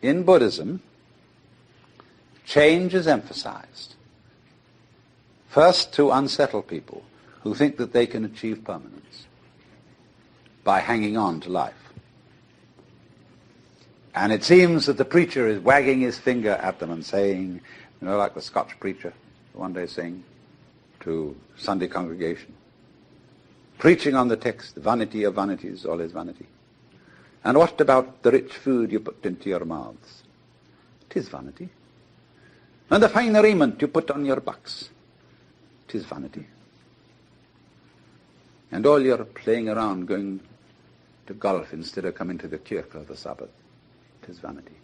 in Buddhism, change is emphasized. First, to unsettle people who think that they can achieve permanence by hanging on to life. And it seems that the preacher is wagging his finger at them and saying, like the Scotch preacher one day saying to Sunday congregation, preaching on the text, vanity of vanities, all is vanity. And what about the rich food you put into your mouths? 'Tis vanity. And the fine raiment you put on your backs? 'Tis vanity. And all your playing around, going to golf instead of coming to the kirk of the Sabbath? 'Tis vanity.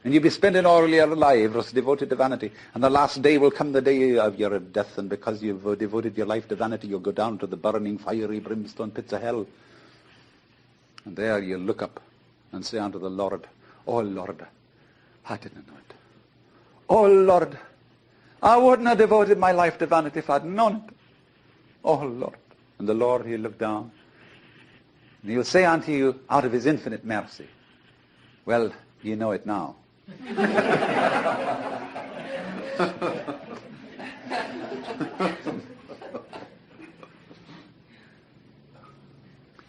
And you'll be spending all your lives devoted to vanity. And the last day will come, the day of your death, and because you've devoted your life to vanity, you'll go down to the burning, fiery, brimstone pits of hell. And there you'll look up and say unto the Lord, oh Lord, I didn't know it. Oh Lord, I wouldn't have devoted my life to vanity if I'd known it. Oh Lord. And the Lord, he'll look down, and he'll say unto you, out of his infinite mercy, well, you know it now.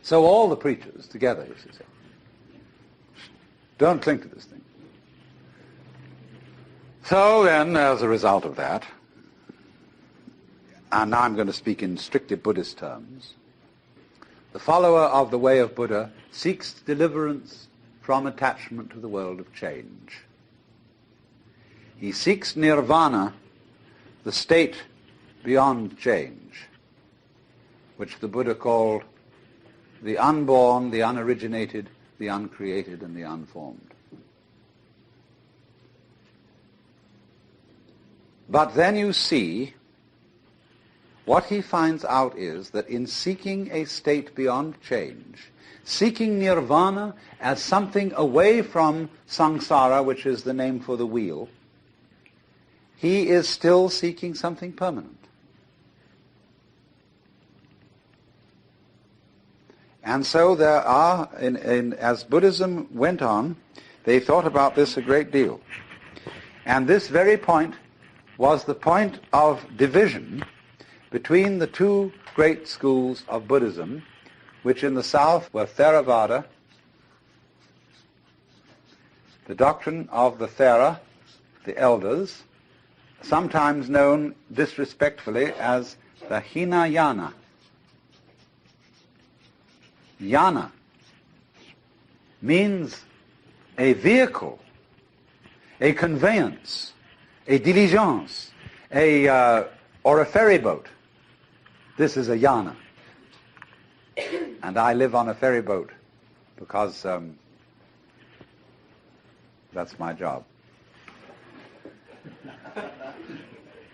So all the preachers together, you see, say, don't cling to this thing. So then, as a result of that, and now I'm going to speak in strictly Buddhist terms, the follower of the way of Buddha seeks deliverance from attachment to the world of change. He seeks nirvana, the state beyond change, which the Buddha called the unborn, the unoriginated, the uncreated, and the unformed. But then you see, what he finds out is that in seeking a state beyond change, seeking nirvana as something away from samsara, which is the name for the wheel, he is still seeking something permanent. And so there are, as Buddhism went on, they thought about this a great deal. And this very point was the point of division between the two great schools of Buddhism, which in the south were Theravada, the doctrine of the Thera, the elders, sometimes known disrespectfully as the Hinayana. Yana means a vehicle, a conveyance, a diligence, or a ferry boat. This is a yana. And I live on a ferry boat because that's my job.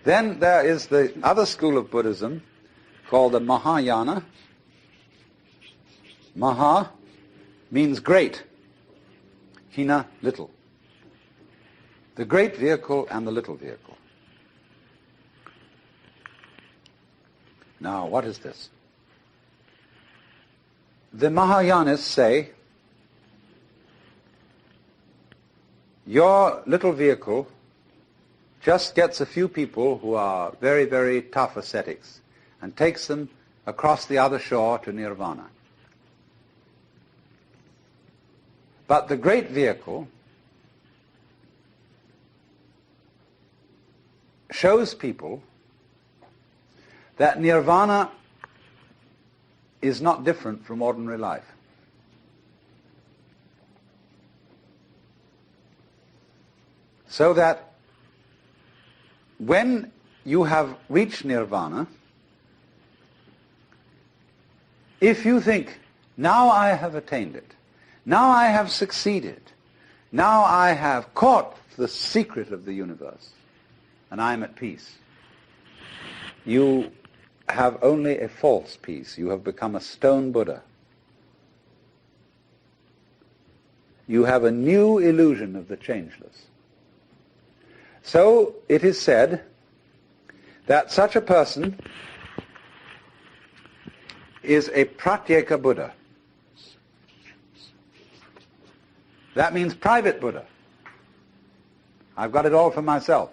Then there is the other school of Buddhism called the Mahayana. Maha means great. Hina, little. The great vehicle and the little vehicle. Now, what is this? The Mahayanists say, your little vehicle just gets a few people who are very, very tough ascetics and takes them across the other shore to nirvana. But the great vehicle shows people that nirvana is not different from ordinary life. So that when you have reached nirvana, if you think, now I have attained it, now I have succeeded, now I have caught the secret of the universe, and I am at peace, you have only a false peace. You have become a stone Buddha. You have a new illusion of the changeless. So it is said that such a person is a pratyeka Buddha. That means private Buddha. I've got it all for myself.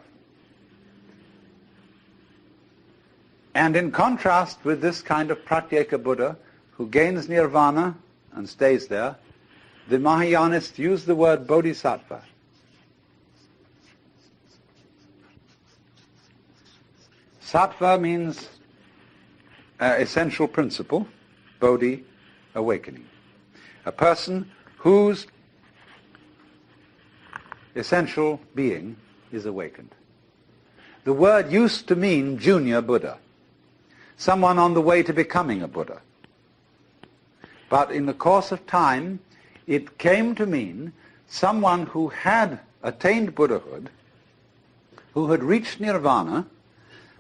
And in contrast with this kind of pratyeka Buddha, who gains nirvana and stays there, the Mahayanists use the word bodhisattva. Sattva means essential principle, bodhi, awakening. A person whose essential being is awakened. The word used to mean junior Buddha, someone on the way to becoming a Buddha. But in the course of time, it came to mean someone who had attained Buddhahood, who had reached nirvana,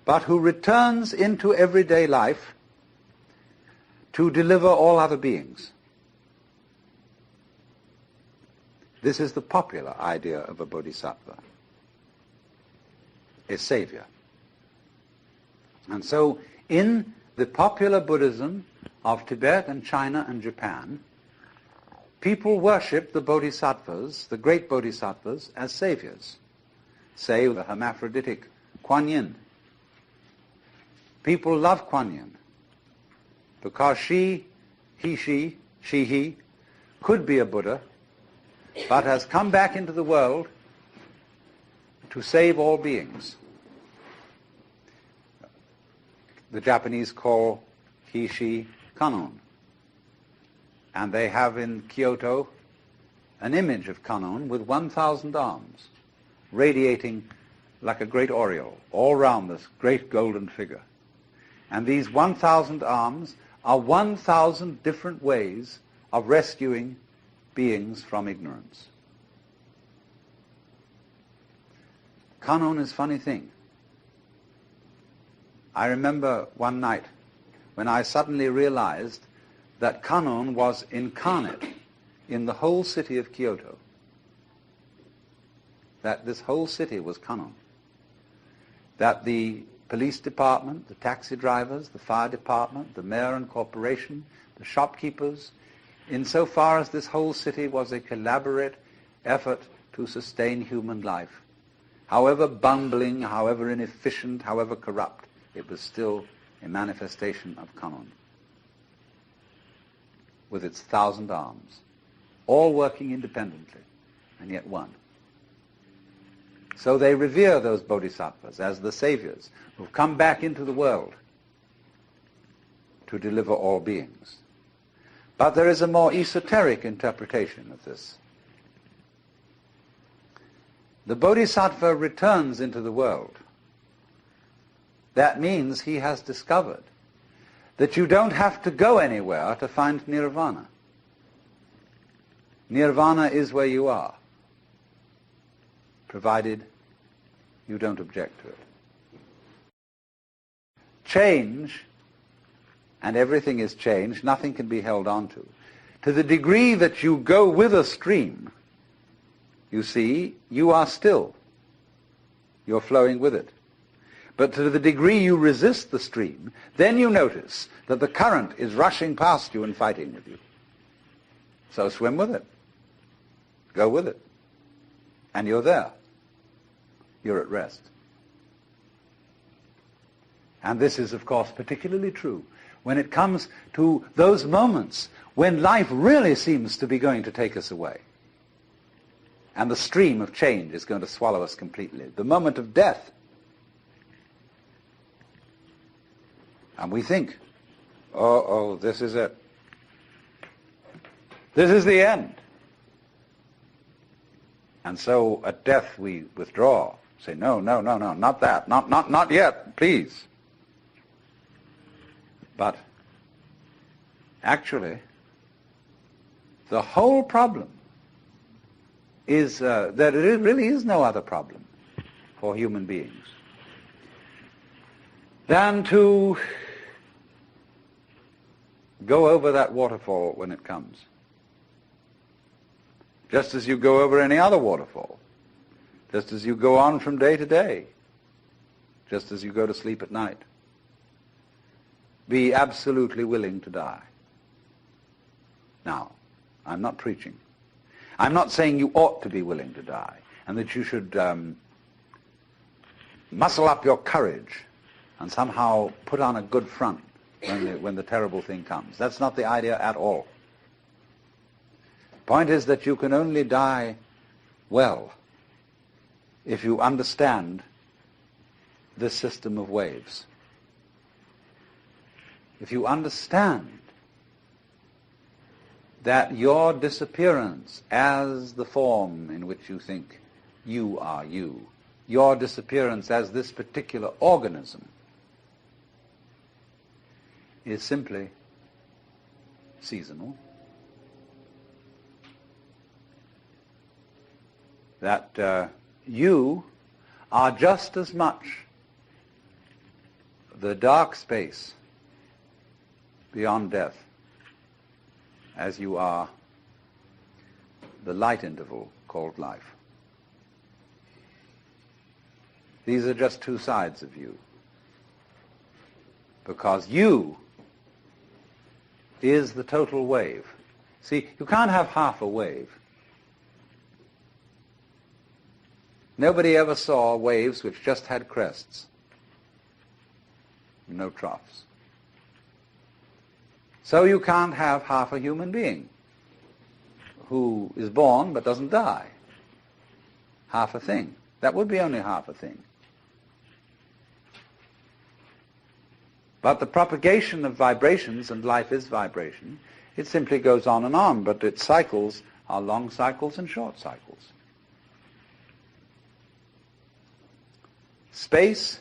but who returns into everyday life to deliver all other beings. This is the popular idea of a bodhisattva, a savior. And so in the popular Buddhism of Tibet and China and Japan, people worship the bodhisattvas, the great bodhisattvas, as saviors. Say the hermaphroditic Kuan Yin. People love Kuan Yin because she could be a Buddha, but has come back into the world to save all beings. The Japanese call he, Kannon. And they have in Kyoto an image of Kannon with 1,000 arms, radiating like a great aureole all round this great golden figure. And these 1,000 arms are 1,000 different ways of rescuing beings from ignorance. Kannon is a funny thing. I remember one night when I suddenly realized that Kannon was incarnate in the whole city of Kyoto. That this whole city was Kannon. That the police department, the taxi drivers, the fire department, the mayor and corporation, the shopkeepers, insofar as this whole city was a collaborate effort to sustain human life, however bungling, however inefficient, however corrupt, it was still a manifestation of Kannon, with its 1,000 arms, all working independently, and yet one. So they revere those bodhisattvas as the saviors who've come back into the world to deliver all beings. But there is a more esoteric interpretation of this. The bodhisattva returns into the world. That means he has discovered that you don't have to go anywhere to find nirvana. Nirvana is where you are, provided you don't object to it. Change, and everything is changed, nothing can be held on to. To the degree that you go with a stream, you see, you are still. You're flowing with it. But to the degree you resist the stream, then you notice that the current is rushing past you and fighting with you. So swim with it. Go with it. And you're there. You're at rest. And this is, of course, particularly true when it comes to those moments when life really seems to be going to take us away. And the stream of change is going to swallow us completely. The moment of death. And we think, oh, this is it. This is the end. And so at death we withdraw. Say, no, not that. Not yet, please. But actually, the whole problem is that there really is no other problem for human beings than to go over that waterfall when it comes. Just as you go over any other waterfall. Just as you go on from day to day. Just as you go to sleep at night. Be absolutely willing to die. Now, I'm not preaching. I'm not saying you ought to be willing to die and that you should muscle up your courage and somehow put on a good front when the terrible thing comes. That's not the idea at all. The point is that you can only die well if you understand this system of waves. If you understand that your disappearance as the form in which you think you are you, your disappearance as this particular organism, is simply seasonal, that you are just as much the dark space beyond death as you are the light interval called life. These are just two sides of you, because you is the total wave. See, you can't have half a wave. Nobody ever saw waves which just had crests, no troughs. So you can't have half a human being who is born but doesn't die. Half a thing. That would be only half a thing. But the propagation of vibrations, and life is vibration, it simply goes on, but its cycles are long cycles and short cycles. Space,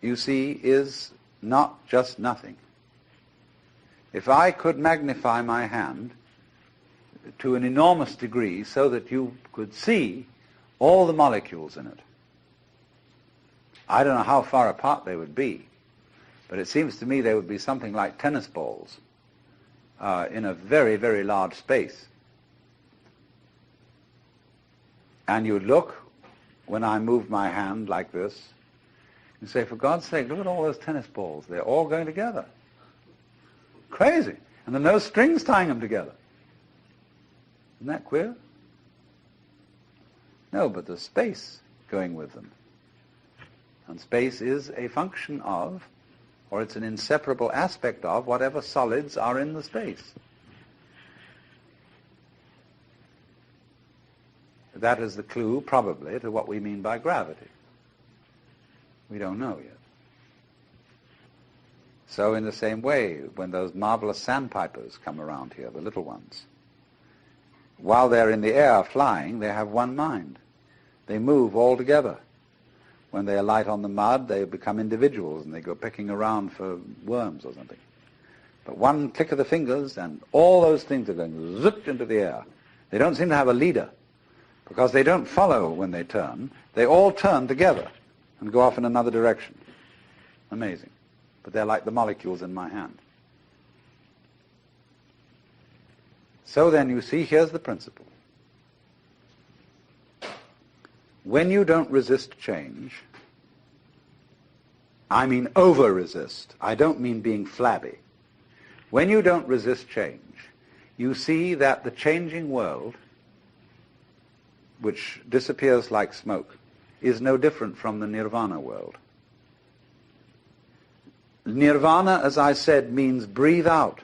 you see, is not just nothing. If I could magnify my hand to an enormous degree so that you could see all the molecules in it, I don't know how far apart they would be, but it seems to me they would be something like tennis balls in a very, very large space. And you would look, when I move my hand like this, and say, for God's sake, look at all those tennis balls. They're all going together. Crazy. And there are no strings tying them together. Isn't that queer? No, but there's space going with them. And space is a function of, or it's an inseparable aspect of, whatever solids are in the space. That is the clue, probably, to what we mean by gravity. We don't know yet. So in the same way, when those marvelous sandpipers come around here, the little ones, while they're in the air flying, they have one mind. They move all together. When they alight on the mud, they become individuals and they go pecking around for worms or something. But one click of the fingers and all those things are going zip into the air. They don't seem to have a leader because they don't follow when they turn. They all turn together and go off in another direction. Amazing. But they're like the molecules in my hand. So then you see, here's the principle. When you don't resist change, I mean over-resist. I don't mean being flabby. When you don't resist change, you see that the changing world, which disappears like smoke, is no different from the Nirvana world. Nirvana, as I said, means breathe out.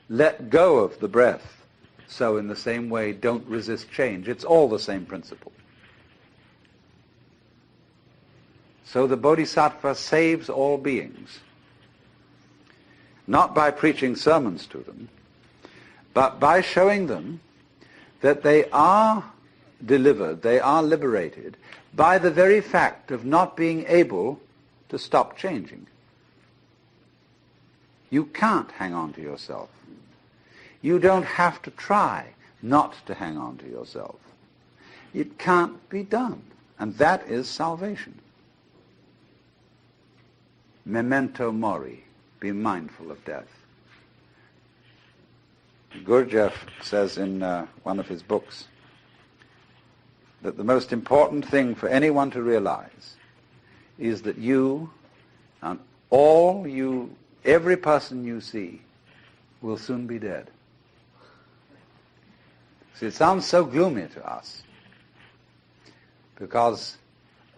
Let go of the breath. So in the same way, don't resist change. It's all the same principle. So the Bodhisattva saves all beings, not by preaching sermons to them, but by showing them that they are delivered, they are liberated, by the very fact of not being able to stop changing. You can't hang on to yourself. You don't have to try not to hang on to yourself. It can't be done. And that is salvation. Memento mori. Be mindful of death. Gurdjieff says in one of his books that the most important thing for anyone to realize is that you and every person you see will soon be dead. See, it sounds so gloomy to us because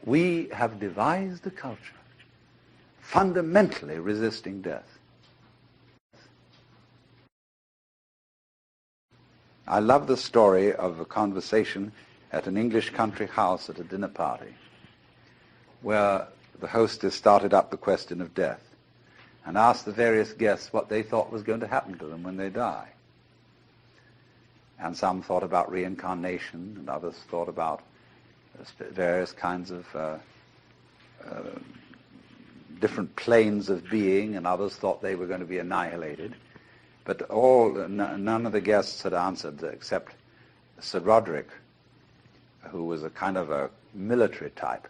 we have devised a culture fundamentally resisting death. I love the story of a conversation at an English country house at a dinner party where the hostess started up the question of death and asked the various guests what they thought was going to happen to them when they die. And some thought about reincarnation, and others thought about various kinds of different planes of being, and others thought they were going to be annihilated. But none of the guests had answered except Sir Roderick, who was a kind of a military type,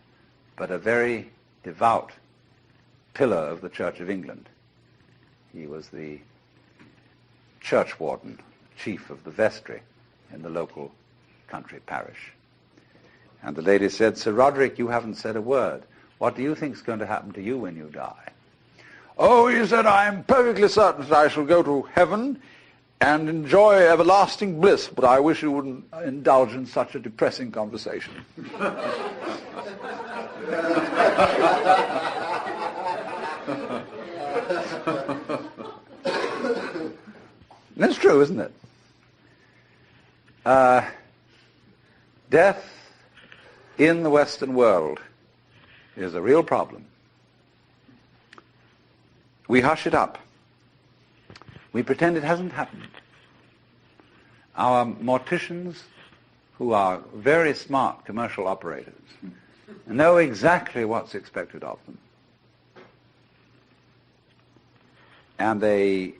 but a very devout pillar of the Church of England. He was the church warden, chief of the vestry in the local country parish. And the lady said, "Sir Roderick, you haven't said a word. What do you think is going to happen to you when you die?" "Oh," he said, "I am perfectly certain that I shall go to heaven and enjoy everlasting bliss, but I wish you wouldn't indulge in such a depressing conversation." That's true, isn't it? Death in the Western world is a real problem. We hush it up. We pretend it hasn't happened. Our morticians, who are very smart commercial operators, know exactly what's expected of them. And they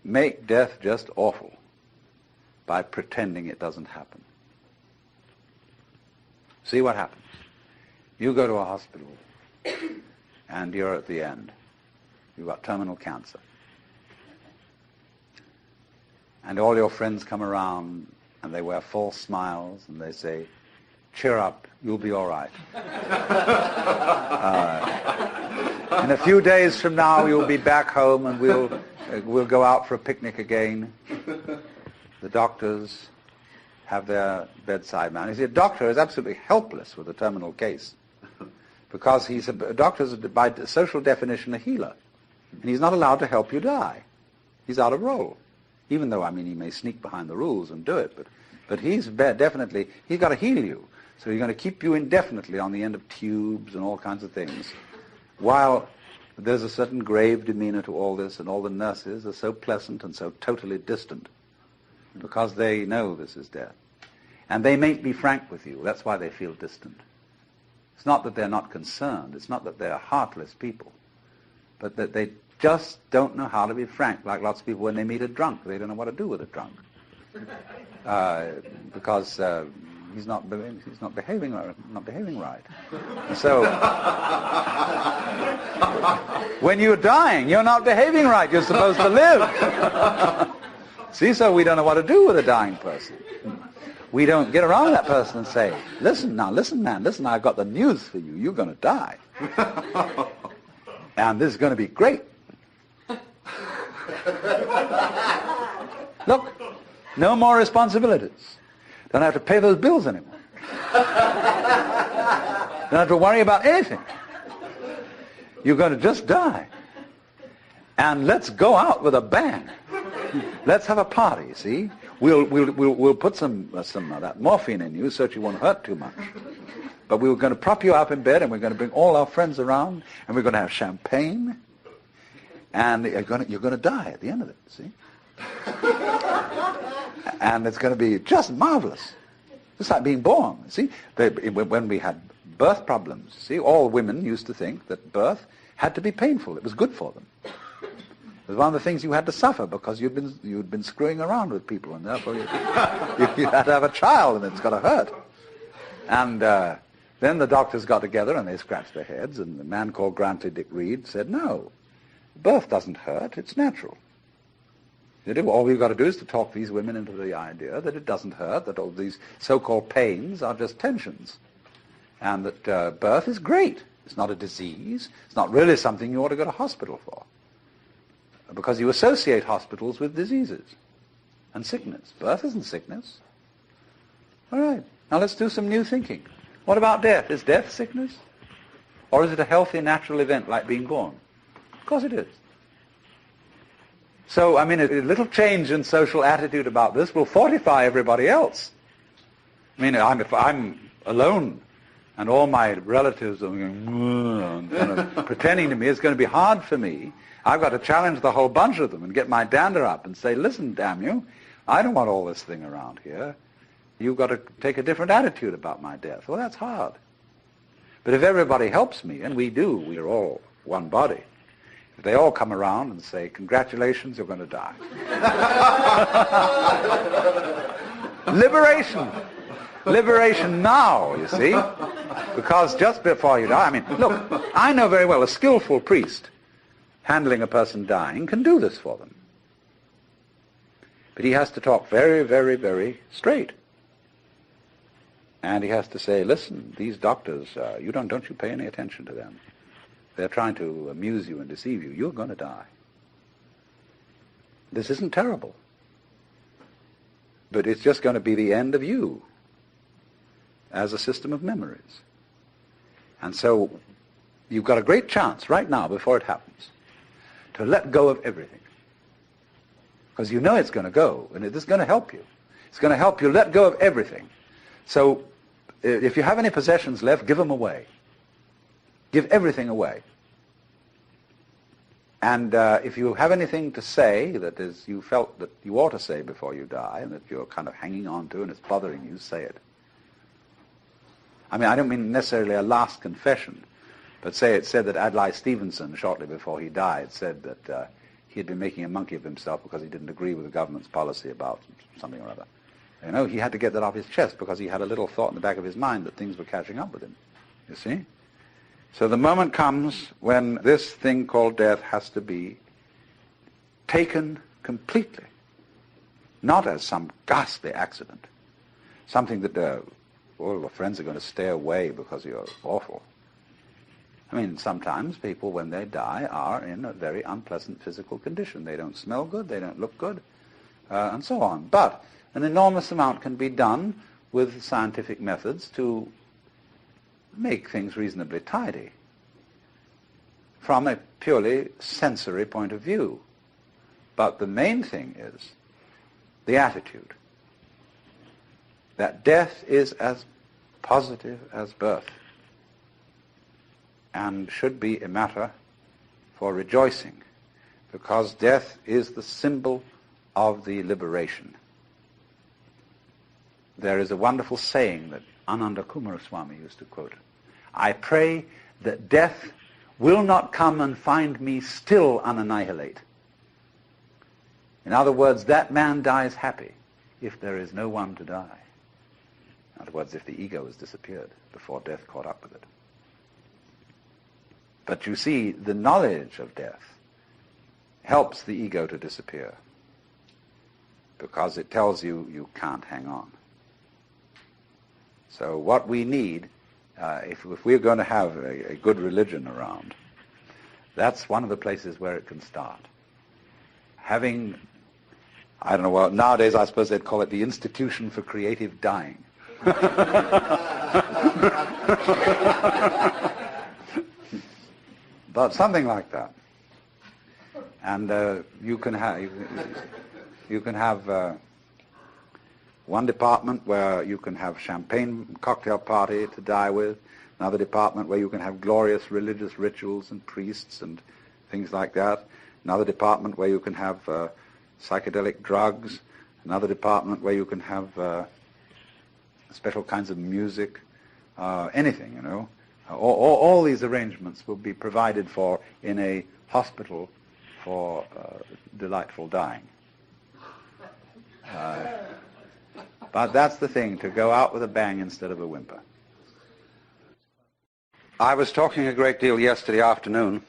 make death just awful by pretending it doesn't happen. See what happens. You go to a hospital and you're at the end. You've got terminal cancer. And all your friends come around and they wear false smiles and they say, "Cheer up, you'll be all right. In a few days from now you'll be back home and we'll go out for a picnic again." The doctors have their bedside man. You see, a doctor is absolutely helpless with a terminal case because a doctor is, by social definition, a healer. And he's not allowed to help you die. He's out of role. Even though, he may sneak behind the rules and do it, but he's got to heal you. So he's going to keep you indefinitely on the end of tubes and all kinds of things. While there's a certain grave demeanor to all this, and all the nurses are so pleasant and so totally distant because they know this is death. And they mayn't be frank with you. That's why they feel distant. It's not that they're not concerned. It's not that they're heartless people. But that they just don't know how to be frank, like lots of people when they meet a drunk. They don't know what to do with a drunk. Because he's not behaving right. So when you're dying, you're not behaving right. You're supposed to live. See, so we don't know what to do with a dying person. We don't get around that person and say, listen, man, I've got the news for you. You're going to die. And this is going to be great. Look, no more responsibilities. Don't have to pay those bills anymore. Don't have to worry about anything. You're going to just die. And let's go out with a bang. Let's have a party, see? We'll put some of that morphine in you so that you won't hurt too much. But we're going to prop you up in bed, and we're going to bring all our friends around, and we're going to have champagne, and you're going to die at the end of it, see? And it's going to be just marvelous. It's like being born, see? When we had birth problems, see, all women used to think that birth had to be painful. It was good for them. It was one of the things you had to suffer because you'd been screwing around with people, and therefore you had to have a child, and it's got to hurt. And then the doctors got together and they scratched their heads, and the man called Grantley Dick Reed said, "No, birth doesn't hurt, it's natural. All we've got to do is to talk these women into the idea that it doesn't hurt, that all these so-called pains are just tensions, and that birth is great. It's not a disease. It's not really something you ought to go to hospital for, because you associate hospitals with diseases. and sickness. Birth isn't sickness. All right, now let's do some new thinking. What about death? Is death sickness? Or is it a healthy, natural event like being born? Of course it is. So, I mean, a little change in social attitude about this will fortify everybody else. I mean, if I'm alone and all my relatives are going, and kind of pretending to me, it's going to be hard for me. I've got to challenge the whole bunch of them and get my dander up and say, listen, damn you, I don't want all this thing around here. You've got to take a different attitude about my death. Well, that's hard. But if everybody helps me, and we do, we're all one body, if they all come around and say, congratulations, you're going to die. Liberation. Liberation now, you see. Because just before you die, I mean, look, I know very well a skillful priest handling a person dying can do this for them. But he has to talk very, very, very straight. And he has to say, listen, these doctors, don't you pay any attention to them. They're trying to amuse you and deceive you. You're going to die. This isn't terrible. But it's just going to be the end of you as a system of memories. And so you've got a great chance right now, before it happens, to let go of everything. Because you know it's going to go, and it is going to help you. It's going to help you let go of everything. So if you have any possessions left, give them away. Give everything away. And if you have anything to say that is you felt that you ought to say before you die, and that you're kind of hanging on to and it's bothering you, say it. I mean, I don't mean necessarily a last confession, but say it said that Adlai Stevenson, shortly before he died, said that he had been making a monkey of himself because he didn't agree with the government's policy about something or other. You know, he had to get that off his chest because he had a little thought in the back of his mind that things were catching up with him. You see? So the moment comes when this thing called death has to be taken completely, not as some ghastly accident, something that all your friends are going to stay away because you're awful. I mean, sometimes people, when they die, are in a very unpleasant physical condition. They don't smell good, they don't look good, and so on. But an enormous amount can be done with scientific methods to make things reasonably tidy from a purely sensory point of view. But the main thing is the attitude, that death is as positive as birth and should be a matter for rejoicing, because death is the symbol of the liberation. There is a wonderful saying that Ananda Kumaraswamy used to quote. I pray that death will not come and find me still unannihilate. In other words, that man dies happy if there is no one to die. In other words, if the ego has disappeared before death caught up with it. But you see, the knowledge of death helps the ego to disappear because it tells you you can't hang on. So what we need, if we're going to have a good religion around, that's one of the places where it can start. Having, I don't know, well, nowadays I suppose they'd call it the Institution for Creative Dying. But something like that. And you can have one department where you can have champagne cocktail party to die with, another department where you can have glorious religious rituals and priests and things like that, another department where you can have psychedelic drugs, another department where you can have special kinds of music, anything, you know. All these arrangements will be provided for in a hospital for delightful dying. But that's the thing, to go out with a bang instead of a whimper. I was talking a great deal yesterday afternoon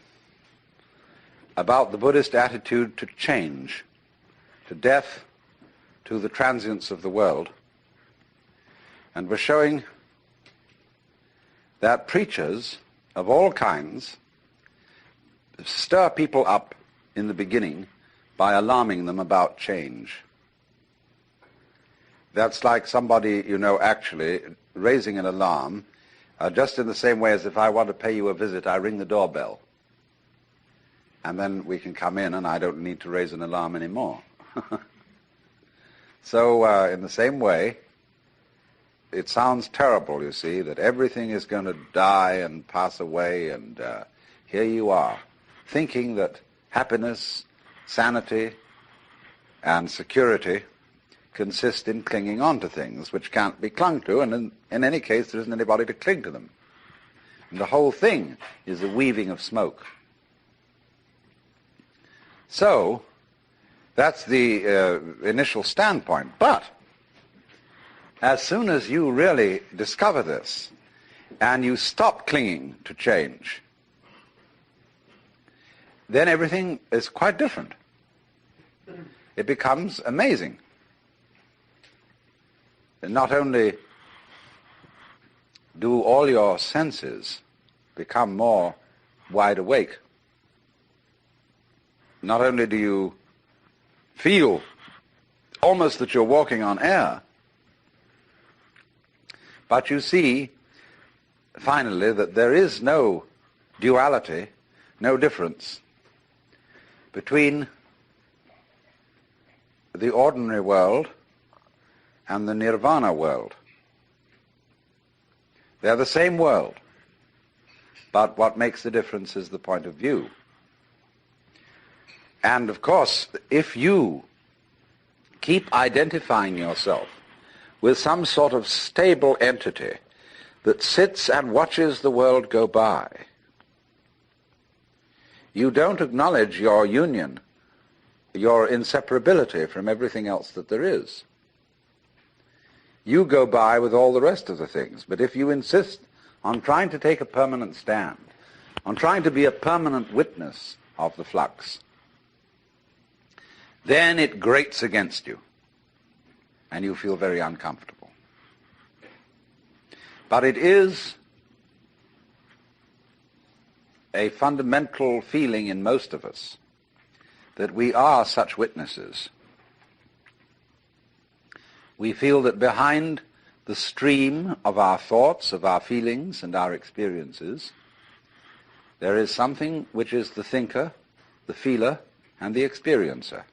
about the Buddhist attitude to change, to death, to the transience of the world, and was showing that preachers of all kinds stir people up in the beginning by alarming them about change. That's like somebody, actually raising an alarm, just in the same way as if I want to pay you a visit, I ring the doorbell. And then we can come in and I don't need to raise an alarm anymore. So in the same way, it sounds terrible, you see, that everything is going to die and pass away, and here you are, thinking that happiness, sanity, and security consist in clinging on to things which can't be clung to, and in any case there isn't anybody to cling to them. And the whole thing is a weaving of smoke. So, that's the initial standpoint. But as soon as you really discover this, and you stop clinging to change, then everything is quite different. It becomes amazing. And not only do all your senses become more wide awake, not only do you feel almost that you're walking on air, but you see, finally, that there is no duality, no difference between the ordinary world and the Nirvana world. They're the same world, but what makes the difference is the point of view. And of course, if you keep identifying yourself with some sort of stable entity that sits and watches the world go by, you don't acknowledge your union, your inseparability from everything else that there is. You go by with all the rest of the things, but if you insist on trying to take a permanent stand, on trying to be a permanent witness of the flux, then it grates against you, and you feel very uncomfortable. But it is a fundamental feeling in most of us that we are such witnesses. We feel that behind the stream of our thoughts, of our feelings, and our experiences, there is something which is the thinker, the feeler, and the experiencer.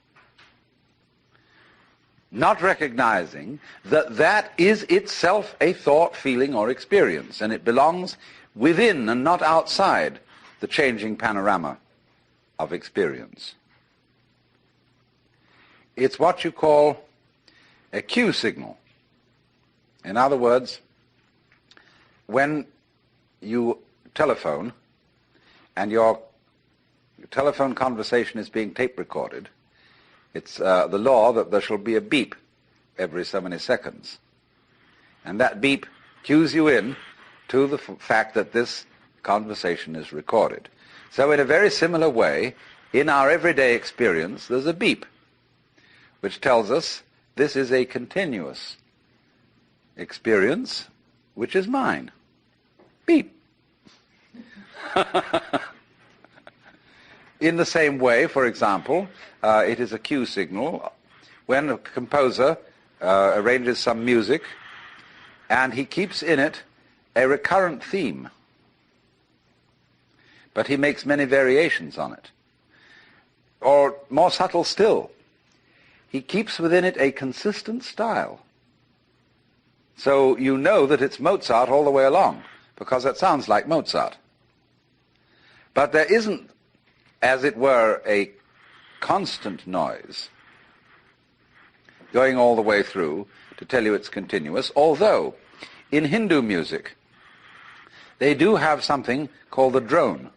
Not recognizing that that is itself a thought, feeling, or experience, and it belongs within and not outside the changing panorama of experience. It's what you call a cue signal. In other words, when you telephone and your telephone conversation is being tape recorded, it's the law that there shall be a beep every so many seconds. And that beep cues you in to the fact that this conversation is recorded. So in a very similar way, in our everyday experience, there's a beep, which tells us this is a continuous experience, which is mine. Beep. In the same way, for example, it is a cue signal when a composer arranges some music and he keeps in it a recurrent theme, but he makes many variations on it. Or more subtle still, he keeps within it a consistent style. So you know that it's Mozart all the way along, because it sounds like Mozart. But there isn't, as it were, a constant noise going all the way through to tell you it's continuous, although in Hindu music they do have something called the drone.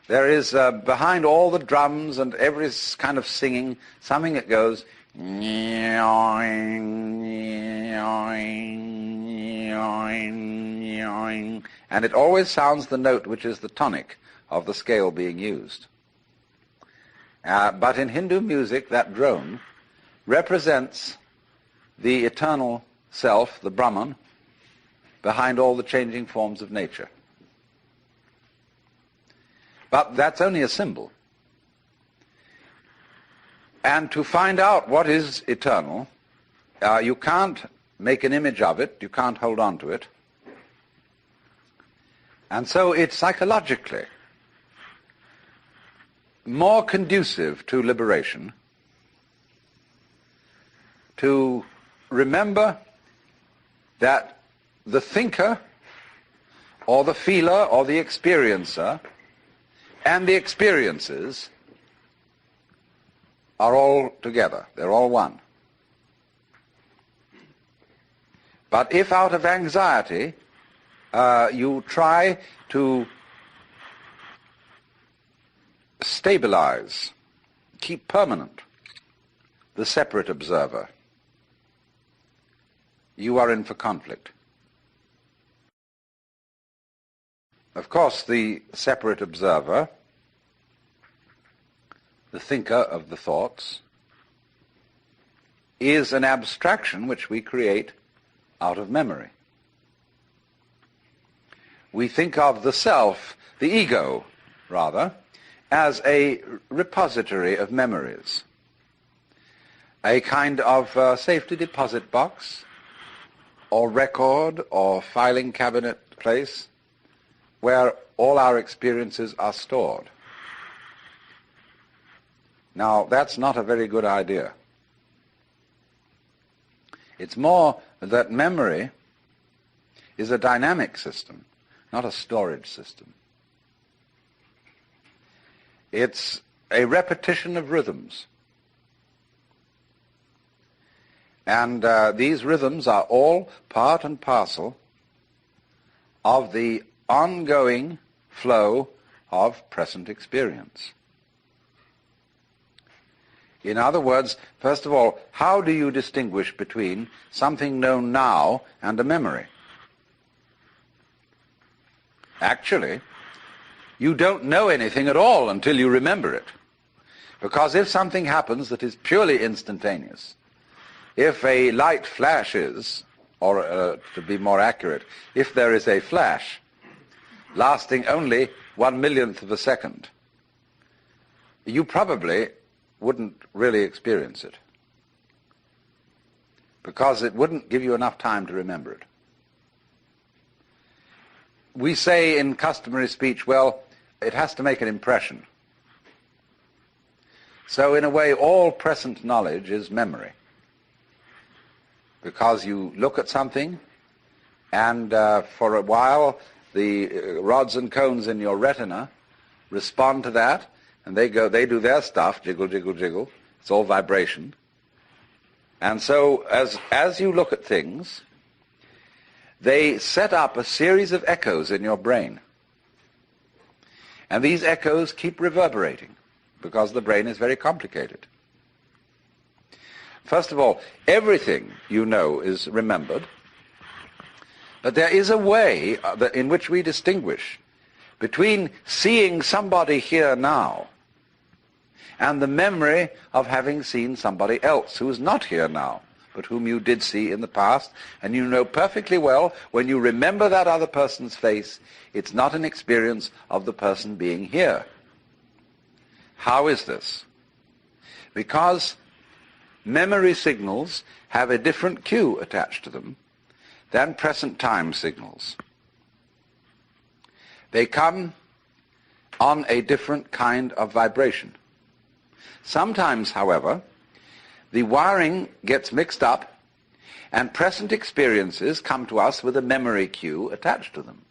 There is behind all the drums and every kind of singing something that goes, and it always sounds the note which is the tonic of the scale being used. But in Hindu music, that drone represents the eternal self, the Brahman, behind all the changing forms of nature. But that's only a symbol. And to find out what is eternal You can't make an image of it. You can't hold on to it. And so it's psychologically more conducive to liberation to remember that the thinker or the feeler or the experiencer and the experiences are all together. They're all one. But if out of anxiety you try to stabilize, keep permanent the separate observer, you are in for conflict. Of course, the separate observer, the thinker of the thoughts, is an abstraction which we create out of memory. We think of the self, the ego, rather, as a repository of memories, a kind of safety deposit box or record or filing cabinet place where all our experiences are stored. Now, that's not a very good idea. It's more that memory is a dynamic system, not a storage system. It's a repetition of rhythms. And these rhythms are all part and parcel of the ongoing flow of present experience. In other words, first of all, how do you distinguish between something known now and a memory? Actually, you don't know anything at all until you remember it. Because if something happens that is purely instantaneous, if a light flashes, or to be more accurate, if there is a flash lasting only 1/1,000,000th of a second, you probably wouldn't really experience it, because it wouldn't give you enough time to remember it. We say in customary speech, well, it has to make an impression. So in a way, all present knowledge is memory, because you look at something and for a while the rods and cones in your retina respond to that, and they do their stuff, jiggle, jiggle, jiggle. It's all vibration. And so as you look at things, they set up a series of echoes in your brain. And these echoes keep reverberating, because the brain is very complicated. First of all, everything you know is remembered, but there is a way in which we distinguish between seeing somebody here now and the memory of having seen somebody else who is not here now, but whom you did see in the past, and you know perfectly well when you remember that other person's face, it's not an experience of the person being here. How is this? Because memory signals have a different cue attached to them than present time signals. They come on a different kind of vibration. Sometimes, however, the wiring gets mixed up and present experiences come to us with a memory cue attached to them.